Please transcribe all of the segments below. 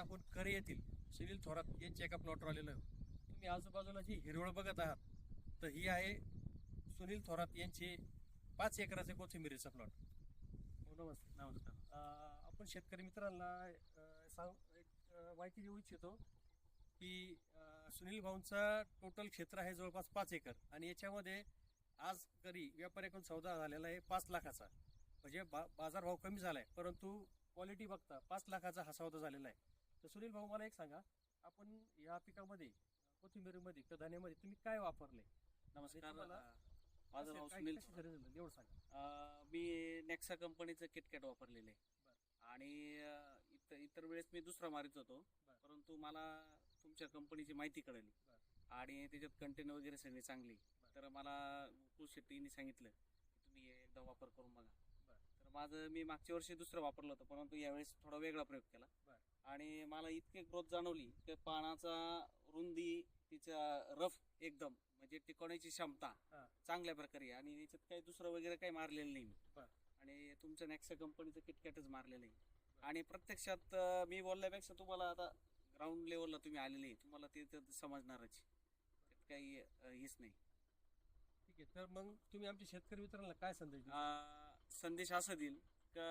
आपण करे येथील सुनील थोरात यांच्या एका प्लॉटवर आलेलो आहे. तुम्ही आजूबाजूला जी हिरवळ बघत आहात तर ही आहे सुनील थोरात यांचे 5 एकराचे कोथिंबिरीचा प्लॉट. नमस्ते. नमस्कार. आपण शेतकरी मित्रांना माहिती देऊ इच्छितो की सुनील भाऊंचा टोटल क्षेत्र आहे जवळपास 5 एकर आणि याच्यामध्ये आज तरी व्यापाऱ्याकडून सौदा झालेला आहे 5 लाखाचा. म्हणजे बाजारभाव कमी झालाय परंतु क्वालिटी बघता 5 लाखाचा हा सौदा झालेला आहे. तर सुनील भाऊ मला एक सांगा, आपण या पिकामध्ये कोथिंबीरीमध्ये किंवा धान्यामध्ये तुम्ही काय वापरले? नमस्कार. माझं नाव सुनील. एवढं सांगा. मी नेक्सा कंपनीचं किटकॅट वापरलेलं आहे. बरं. आणि इतर वेळेस मी दुसरा मारित होतो, बरं. परंतु मला तुमच्या कंपनीची माहिती कळली बरं. आणि त्याच्यात कंटेन वगैरे सगळी चांगली. बरं. तर मला गोकुळ शेट्टीने सांगितलं की तुम्ही एकदा वापर करून बघा. बरं. तर मी मागच्या वर्षी दुसरं वापरलं होतं, परंतु यावेळेस थोडा वेगळा प्रयोग केला. बरं. आणि मला इतकी ग्रोथ जाणवली की पानाचा रुंदी, तिचा रफ एकदम म्हणजे टिकवण्याची क्षमता हां. चांगल्या प्रकारे आहे. आणि याच्यात काही दुसरं वगैरे काही मारलेलं नाही मी. बरं. आणि तुमच्या नेक्सा कंपनीचं किटकॅटच मारलेलं आहे. आणि प्रत्यक्षात मी बोलल्यापेक्षा तुम्हाला आता ग्राउंड लेवलला तुम्ही आलेले आहे, तुम्हाला ते तर समजणारच. त्यात काही हेच नाही. ठीक आहे. तर मग तुम्ही आमच्या शेतकरी मित्रांना काय संदेश देऊ? संदेश असा देईल का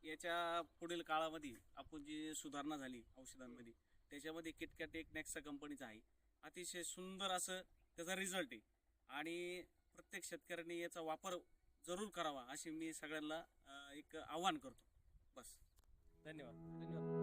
याच्या पुढील काळामध्ये आपण जी सुधारणा झाली औषधांमध्ये, त्याच्यामध्ये किटकॅट एक नेक्सा कंपनीचा आहे. अतिशय सुंदर असं त्याचा रिझल्ट आहे आणि प्रत्येक शेतकऱ्यांनी याचा वापर जरूर करावा अशी मी सगळ्यांना एक आवाहन करतो. बस. धन्यवाद. धन्यवाद.